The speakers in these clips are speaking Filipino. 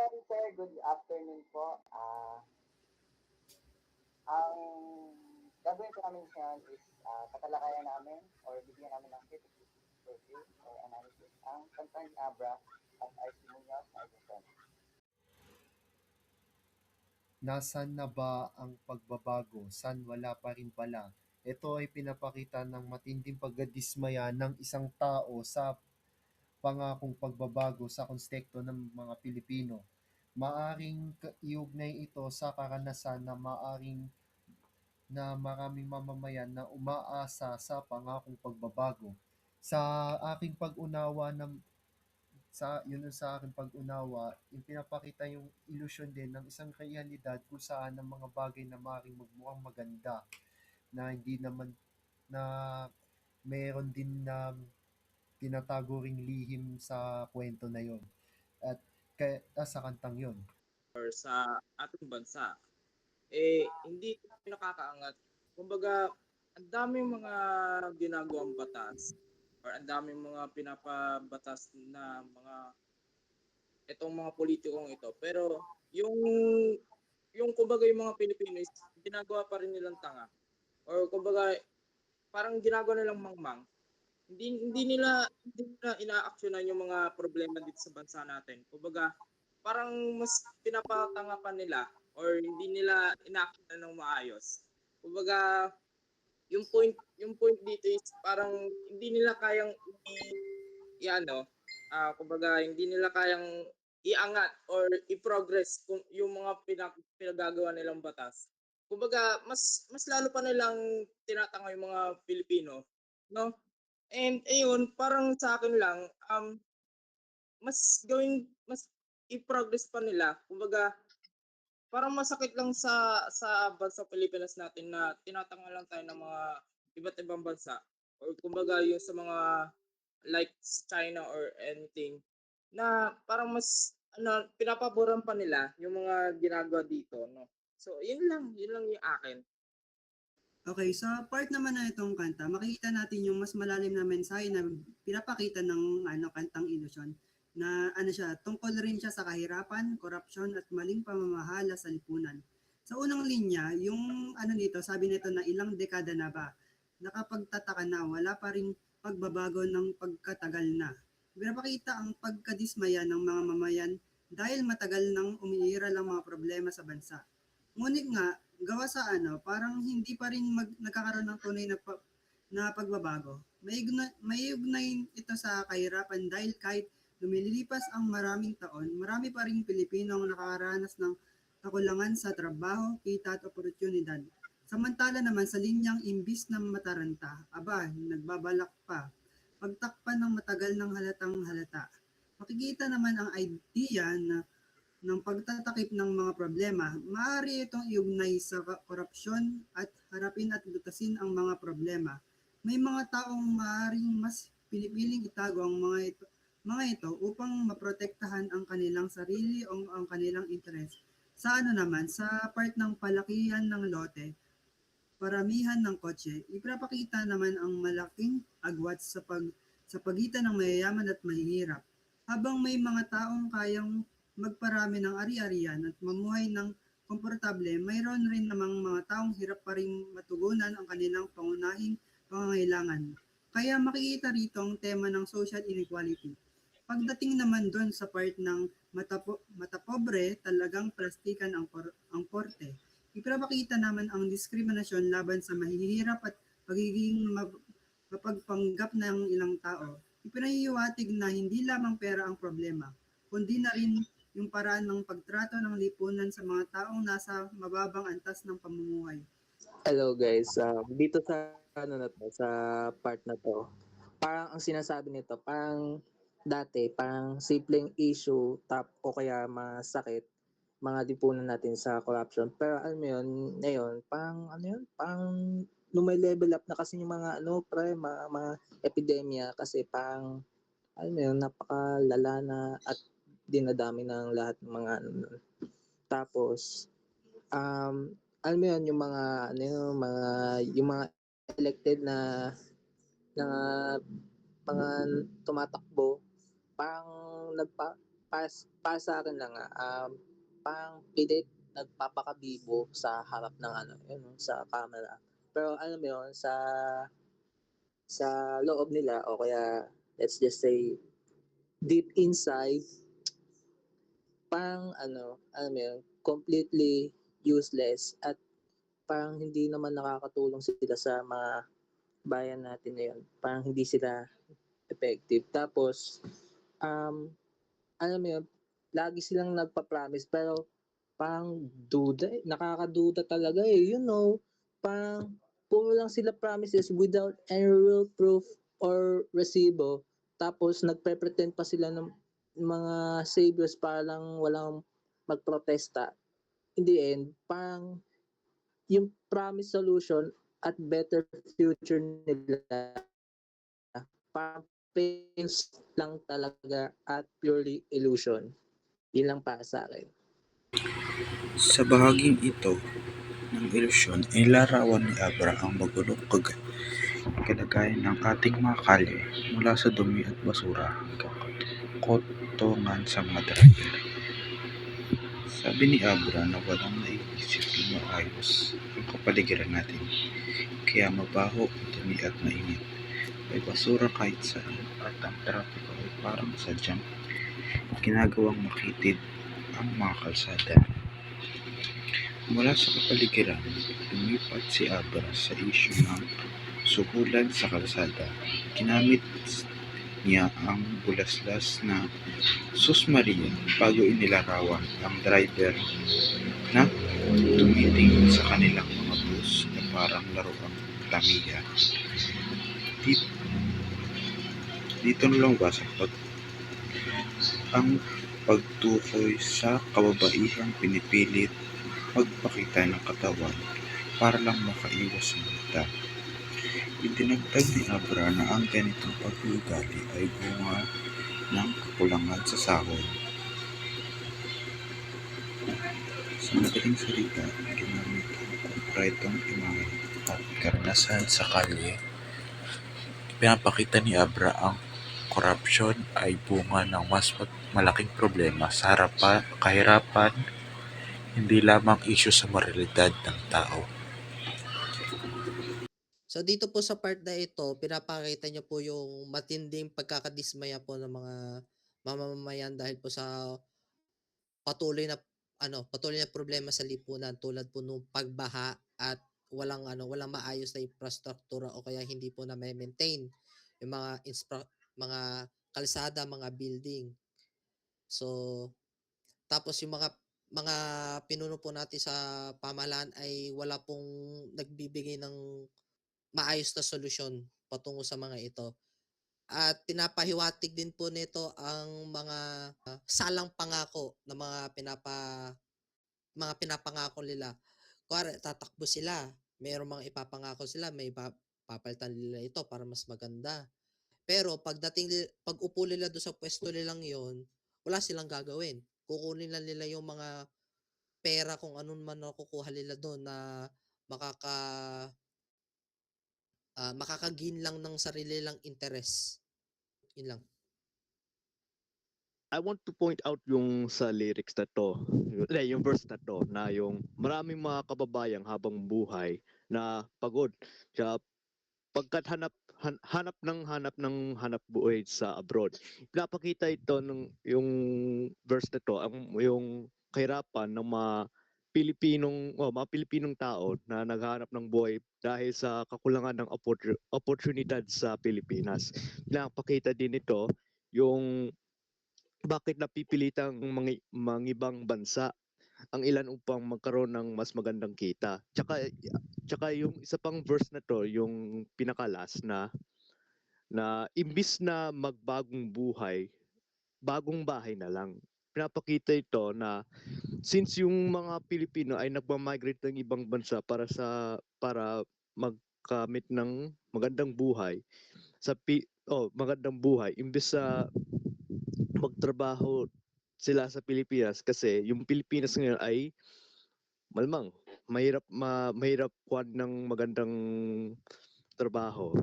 Sir, good afternoon po. Ang gagawin po namin ngayon is tatalakayan namin or bigyan namin ng critical review or analysis ang kantang Abra at RC Munoz na Edison. Nasaan na ba ang pagbabago? Saan wala pa rin pala? Ito ay pinapakita ng matinding pagdismaya ng isang tao sa pangakong pagbabago sa konsepto ng mga Pilipino. Maaring iugnay ito sa karanasan na maraming mamamayan na umaasa sa pangakong pagbabago. Sa aking pag-unawa ng sa aking pag-unawa, ipinapakita yung ilusyon din ng isang realidad kung saan ang mga bagay na maaaring magmukhang maganda na hindi naman na meron din na tinatago ring lihim sa kwento na yon at kaya sa kantang yon. Or sa ating bansa, hindi tayo nakakaangat. Kumbaga, ang daming mga ginagawang batas or ang daming mga pinapabatas na itong mga politikong ito. Pero yung kumbaga yung mga Pilipino is ginagawa pa rin nilang tanga. Or kumbaga, parang ginagawa nilang mangmang. Hindi nila ina-actionan yung mga problema dito sa bansa natin. Kumbaga, parang mas pinapatanga pa nila or hindi nila ina-actionan ng maayos. Kumbaga, yung point dito is parang hindi nila kayang i-ano, kumbaga hindi nila kayang iangat or i-progress kung yung mga pinagagawa nilang batas. Kumbaga, mas lalo pa nilang tinatanga yung mga Pilipino, no? And ayun, parang sa akin lang, mas i-progress pa nila. Kumbaga, parang masakit lang sa bansa Pilipinas natin na tinatanga lang tayo ng mga iba't ibang bansa. Or kumbaga yung sa mga like sa China or anything na parang mas pinapaboran pa nila yung mga ginagawa dito, no. So, yun lang yung akin. Okay, sa part naman na itong kanta, makikita natin yung mas malalim na mensahe na pinapakita ng kantang Ilusyon na siya, tungkol rin siya sa kahirapan, korupsyon at maling pamamahala sa lipunan. Sa unang linya, yung nito, sabi nito na ilang dekada na ba, nakapagtataka na wala pa ring pagbabago ng pagkatagal na. Pinapakita ang pagkadismaya ng mga mamayan dahil matagal nang umiira lang mga problema sa bansa. Ngunit nga, gawa sa parang hindi pa rin nagkakaroon ng tunay na pagbabago. May ugnay ito sa kahirapan dahil kahit lumilipas ang maraming taon, marami pa rin Pilipino ang nakakaranas ng kakulangan sa trabaho, kita at oportunidad. Samantala naman sa linyang imbis na mataranta, nagbabalak pa, pagtakpan ng matagal ng halatang halata. Makikita naman ang idea ng pagtatakip ng mga problema, maaari itong iugnay sa korupsyon at harapin at lutasin ang mga problema. May mga taong maaaring mas pinipiling itago ang mga ito upang maprotektahan ang kanilang sarili o ang kanilang interes. Sa sa part ng palakihan ng lote, paramihan ng kotse, ipinapakita naman ang malaking agwat sa pagitan ng mayayaman at mahihirap. Habang may mga taong kayang magparami ng ari-arian at mamuhay ng komportable, mayroon rin namang mga taong hirap pa rin matugunan ang kanilang pangunahing pangangailangan. Kaya makikita rito ang tema ng social inequality. Pagdating naman doon sa part ng matapobre, talagang plastikan ang porte. Ipinapakita naman ang diskriminasyon laban sa mahihirap at pagiging mapagpanggap ng ilang tao. Ipinahihiwatig na hindi lamang pera ang problema, kundi na rin yung paraan ng pagtrato ng lipunan sa mga taong nasa mababang antas ng pamumuhay. Hello guys, dito sa sa part na to, parang ang sinasabi nito, parang dati, parang simpleng issue o kaya masakit, mga lipunan natin sa corruption. Pero alam mo yun, ngayon, parang may level up na kasi yung mga mga epidemya kasi parang alam mo yun, napakalala na at dinadami ng lahat ng mga Tapos, alam mo yun, yung mga elected na mga tumatakbo, parang para sa akin lang parang pilit nagpapakabibo sa harap ng sa camera. Pero alam mo yun, sa loob nila o kaya let's just say deep inside, parang alam mo yun, completely useless at parang hindi naman nakakatulong sila sa mga bayan natin ngayon. Parang hindi sila effective. Tapos, alam mo yun, lagi silang nagpa-promise pero parang nakakaduda talaga parang puro lang sila promises without any real proof or resibo. Tapos nagpe-pretend pa sila ng mga saviors para lang walang magprotesta. In the end, parang yung promise solution at better future nila parang fails lang talaga at purely illusion. Yun lang para sa akin. Sa bahaging ito ng ilusyon ay larawan ni Abra ang magulong kalagayan ng ating mga kalye mula sa dumi at basura hanggang kotongan sa mga driver. Sabi ni Abra na walang naiisip na maayos ang kapaligiran natin, kaya mabaho, dumi at mainit. May basura kahit saan at ang trapiko ay parang sadyang ginagawang makitid ang mga kalsada. Mula sa kapaligiran, lumipat si Abra sa isyu ng suhulan sa kalsada. Ginamit niya ang bulaslas na Sus Maria bago inilarawan ang driver na tumitingin sa kanilang mga bus na parang laruang Tamiya. Dito lumabas ang pagtukoy sa kababaihang pinipilit magpakita ng katawan para lang makaiwas sa multa. Idinagdag ni Abra na ang ganitong pag-uugali ay bunga ng kakulangan sa sahod. Sa madaling salita, ginamit ang konkretong imahe at karanasan sa kalye. Pinapakita ni Abra ang korupsyon ay bunga ng mas malaking problema sa kahirapan, hindi lamang isyu sa moralidad ng tao. So dito po sa part na ito, pinapakita niyo po yung matinding pagkakadismaya po ng mga mamamayan dahil po sa patuloy na patuloy na problema sa lipunan tulad po nung pagbaha at walang maayos na infrastruktura o kaya hindi po na maintain yung mga kalsada, mga building. So tapos yung mga pinuno po natin sa pamahalaan ay wala pong nagbibigay ng maayos na solusyon patungo sa mga ito. At pinapahiwatig din po nito ang mga salang pangako na mga pinapangako nila. Kuwari tatakbo sila, mayroong mga ipapangako sila, may papalitan nila ito para mas maganda. Pero pag upo nila doon sa pwesto nilang yon, wala silang gagawin. Kukunin lang nila yung mga pera kung anong man nakukuha nila doon na makakagain lang ng sarili lang interes. Yun lang. I want to point out yung sa lyrics na to, yung verse na to, na yung maraming mga kababayang habang buhay na pagod. Kaya pagkat hanap buhay sa abroad. Pinapakita ito yung verse na to, yung kahirapan ng mga Pilipinong tao na naghahanap ng buhay dahil sa kakulangan ng oportunidad sa Pilipinas. Pinapakita din ito yung bakit napipilitang mga ibang bansa ang ilan upang magkaroon ng mas magandang kita. Tsaka yung isa pang verse na to, yung pinakalas na imbis na magbagong buhay, bagong bahay na lang. Pinapakita ito na since yung mga Pilipino ay nagmamigrate ng ibang bansa para magkamit ng magandang buhay magandang buhay imbes sa magtrabaho sila sa Pilipinas kasi yung Pilipinas ngayon ay malamang mahirap kuhan ng magandang trabaho.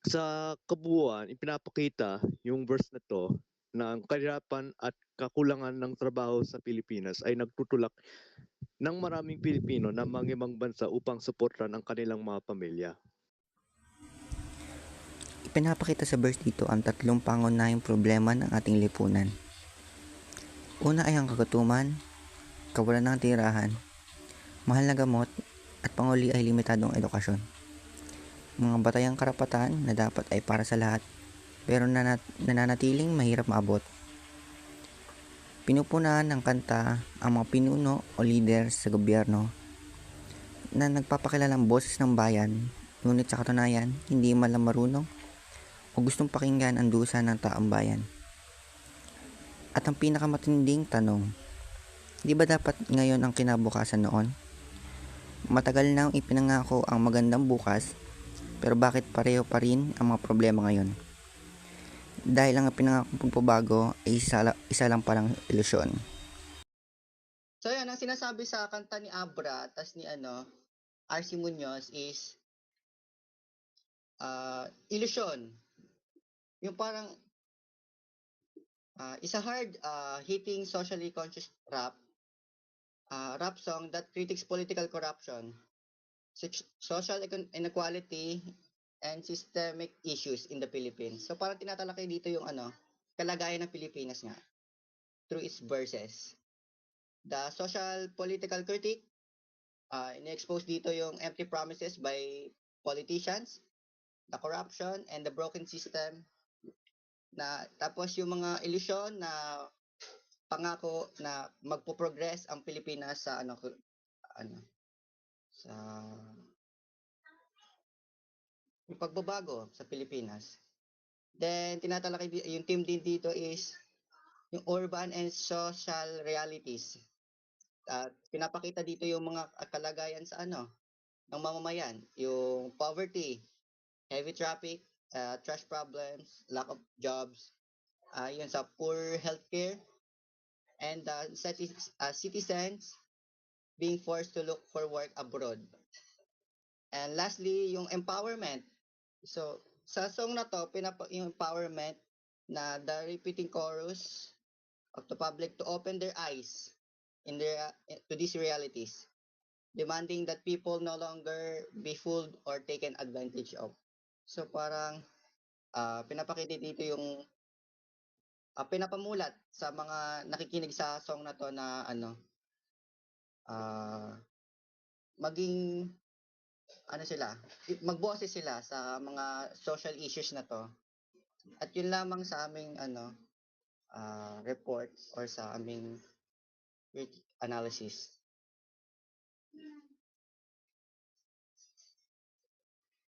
Sa kabuuan, ipinapakita yung verse na to ng kahirapan at kakulangan ng trabaho sa Pilipinas ay nagtutulak ng maraming Pilipino na mangibang bansa upang suportahan ang kanilang mga pamilya. Ipinapakita sa verse dito ang tatlong pangunahing problema ng ating lipunan. Una ay ang kagatuman, kawalan ng tirahan, mahal na gamot, at panguli ay limitadong edukasyon. Mga batayang karapatan na dapat ay para sa lahat, pero nananatiling mahirap maabot. Pinupunahan ng kanta ang mga pinuno o leader sa gobyerno na nagpapakilalang boses ng bayan, ngunit sa katunayan, hindi man lang marunong o gustong pakinggan ang dusa ng taong bayan. At ang pinakamatinding tanong, di ba dapat ngayon ang kinabukasan noon? Matagal nang ipinangako ang magandang bukas, pero bakit pareho pa rin ang mga problema ngayon? Dahil ang pinangakong pagbabago ay isa lang palang ilusyon. So yan, ang sinasabi sa kanta ni Abra, tas ni RC Munoz is illusion. Yung parang is a hard hitting socially conscious rap song that critiques political corruption, social inequality, and systemic issues in the Philippines. So parang tinatalakay dito yung kalagayan ng Pilipinas nga through its verses. The social political critique, ini-expose dito yung empty promises by politicians, the corruption, and the broken system. Tapos yung mga illusion na pangako na magpo-progress ang Pilipinas sa sa yung pagbabago sa Pilipinas. Then tinatalakay yung team din dito is yung urban and social realities. At pinapakita dito yung mga kalagayan sa ng mamamayan, yung poverty, heavy traffic, trash problems, lack of jobs, yun sa poor healthcare, and citizens being forced to look for work abroad. And lastly, yung empowerment. So, sa song na to, yung empowerment na the repeating chorus of the public to open their eyes to these realities, demanding that people no longer be fooled or taken advantage of. So parang pinapakita dito yung pinapamulat sa mga nakikinig sa song na to na maging magboses sila sa mga social issues na to. At yun lamang sa aming report or sa aming analysis.